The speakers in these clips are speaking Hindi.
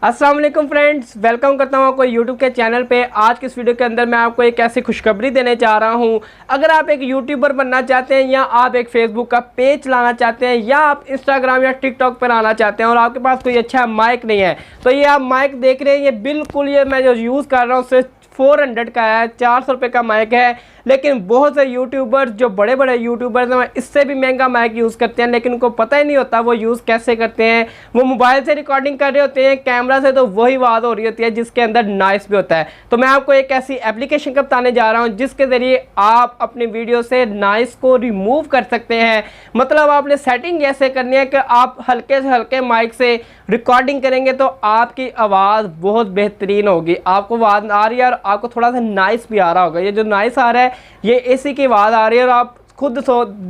अस्सलाम वालेकुम फ्रेंड्स, वेलकम करता हूँ आपको यूट्यूब के चैनल पे। आज की इस वीडियो के अंदर मैं आपको एक ऐसी खुशखबरी देने जा रहा हूँ। अगर आप एक यूट्यूबर बनना चाहते हैं या आप एक फेसबुक का पेज चलाना चाहते हैं या आप इंस्टाग्राम या टिकटॉक पर आना चाहते हैं और आपके पास कोई अच्छा माइक नहीं है, तो ये आप माइक देख रहे हैं, ये बिल्कुल ये मैं जो यूज़ कर रहा हूँ उससे 400 का है, 400 रुपये का माइक है। लेकिन बहुत से यूट्यूबर जो बड़े बड़े यूट्यूबर्स हैं इससे भी महंगा माइक यूज़ करते हैं, लेकिन उनको पता ही नहीं होता वो यूज़ कैसे करते हैं। वो मोबाइल से रिकॉर्डिंग कर रहे होते हैं, कैमरा से तो वही आवाज़ हो रही होती है जिसके अंदर नॉइस भी होता है। तो मैं आपको एक ऐसी एप्लीकेशन का बताने जा रहा हूँ जिसके ज़रिए आप अपनी वीडियो से नॉइस को रिमूव कर सकते हैं। मतलब आपने सेटिंग ऐसे करनी है कि आप हल्के से हल्के माइक से रिकॉर्डिंग करेंगे तो आपकी आवाज़ बहुत बेहतरीन होगी। आपको आवाज़ आ रही है और आपको थोड़ा सा नॉइस भी आ रहा होगा। ये जो नॉइस आ रहा है ये एसी की आवाज़ आ रही है और आप खुद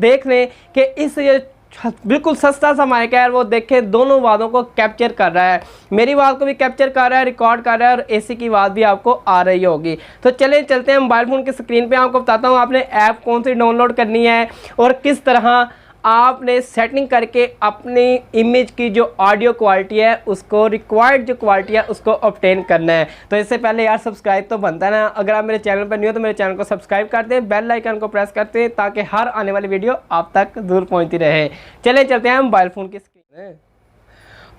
देख लें कि इस ये बिल्कुल सस्ता सा माइक है और वो देखें दोनों आवाज़ों को कैप्चर कर रहा है। मेरी आवाज़ को भी कैप्चर कर रहा है, रिकॉर्ड कर रहा है और एसी की आवाज़ भी आपको आ रही होगी। तो चलिए चलते हैं मोबाइल फ़ोन की स्क्रीन पे। आपको बताता हूँ आपने ऐप कौन सी डाउनलोड करनी है और किस तरह आपने सेटिंग करके अपनी इमेज की जो ऑडियो क्वालिटी है उसको रिक्वायर्ड जो क्वालिटी है उसको ऑब्टेन करना है। तो इससे पहले यार सब्सक्राइब तो बनता है ना। अगर आप मेरे चैनल पर न्यू हो तो मेरे चैनल को सब्सक्राइब करते हैं, बेल आइकन को प्रेस करते हैं ताकि हर आने वाली वीडियो आप तक दूर पहुंचती रहे। चले चलते हैं मोबाइल फ़ोन की स्क्रीन।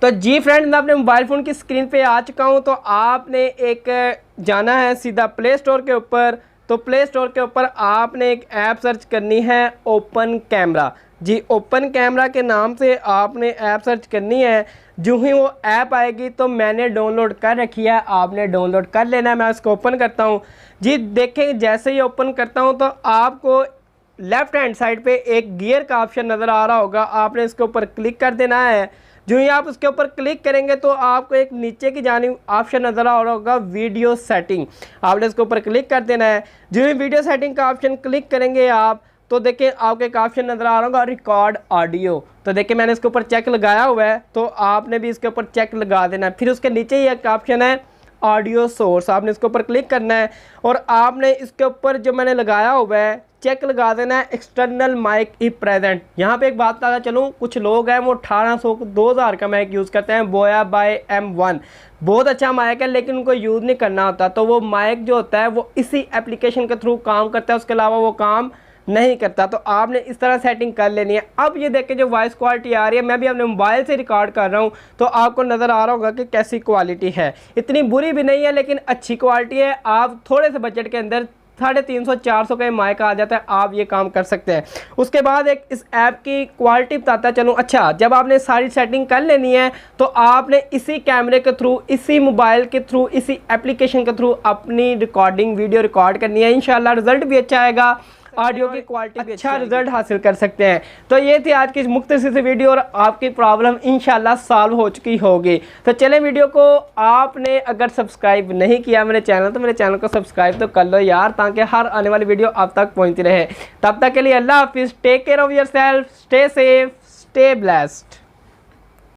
तो जी फ्रेंड, मैं अपने मोबाइल फ़ोन की स्क्रीन पर आ चुका हूँ। तो आपने एक जाना है सीधा प्ले स्टोर के ऊपर। तो प्ले स्टोर के ऊपर आपने एक ऐप सर्च करनी है, ओपन कैमरा। जी, ओपन कैमरा के नाम से आपने ऐप सर्च करनी है। जो ही वो ऐप आएगी तो मैंने डाउनलोड कर रखी है, आपने डाउनलोड कर लेना है। मैं इसको ओपन करता हूँ। जी देखें, जैसे ही ओपन करता हूँ तो आपको लेफ़्ट हैंड साइड पे एक गियर का ऑप्शन नज़र आ रहा होगा। आपने इसके ऊपर क्लिक कर देना है। जो ही आप उसके ऊपर क्लिक करेंगे तो आपको एक नीचे की जानिब ऑप्शन नज़र आ रहा होगा, वीडियो सेटिंग। आपने इसके ऊपर क्लिक कर देना है। जो ही वीडियो सेटिंग का ऑप्शन क्लिक करेंगे आप तो देखिए आपको एक ऑप्शन नज़र आ रहा होगा, रिकॉर्ड ऑडियो। तो देखिए मैंने इसके ऊपर चेक लगाया हुआ है, तो आपने भी इसके ऊपर चेक लगा देना है। फिर उसके नीचे ही एक ऑप्शन है ऑडियो सोर्स, आपने इसके ऊपर क्लिक करना है और आपने इसके ऊपर जो मैंने लगाया हुआ है चेक लगा देना है, एक्सटर्नल माइक ई प्रेजेंट। यहाँ पे एक बात बता चलूँ, कुछ लोग हैं वो 1800 2000 का माइक यूज़ करते हैं, बोया बाय M1। बहुत अच्छा माइक है लेकिन उनको यूज़ नहीं करना होता। तो वो माइक जो होता है वो इसी एप्लीकेशन के थ्रू काम करता है, उसके अलावा वो काम नहीं करता। तो आपने इस तरह सेटिंग कर लेनी है। अब ये देखें जो वॉइस क्वालिटी आ रही है, मैं भी अपने मोबाइल से रिकॉर्ड कर रहा हूँ तो आपको नज़र आ रहा होगा कि कैसी क्वालिटी है। इतनी बुरी भी नहीं है लेकिन अच्छी क्वालिटी है। आप थोड़े से बजट के अंदर 350-400 का माइक आ जाता है, आप ये काम कर सकते हैं। उसके बाद एक इस ऐप की क्वालिटी बताता चलूँ। अच्छा, जब आपने सारी सेटिंग कर लेनी है तो आपने इसी कैमरे के थ्रू, इसी मोबाइल के थ्रू, इसी एप्लीकेशन के थ्रू अपनी रिकॉर्डिंग वीडियो रिकॉर्ड करनी है। इंशाल्लाह रिजल्ट भी अच्छा आएगा, ऑडियो की क्वालिटी भी अच्छा रिजल्ट हासिल कर सकते हैं। तो ये थी आज की मुख्तसर सी वीडियो और आपकी प्रॉब्लम इंशाल्लाह सॉल्व हो चुकी होगी। तो चले, वीडियो को आपने अगर सब्सक्राइब नहीं किया मेरे चैनल तो मेरे चैनल को सब्सक्राइब तो कर लो यार, ताकि हर आने वाली वीडियो आप तक पहुंचती रहे। तब तक के लिए अल्लाह हाफिज़, take care of yourself, stay safe, stay blessed.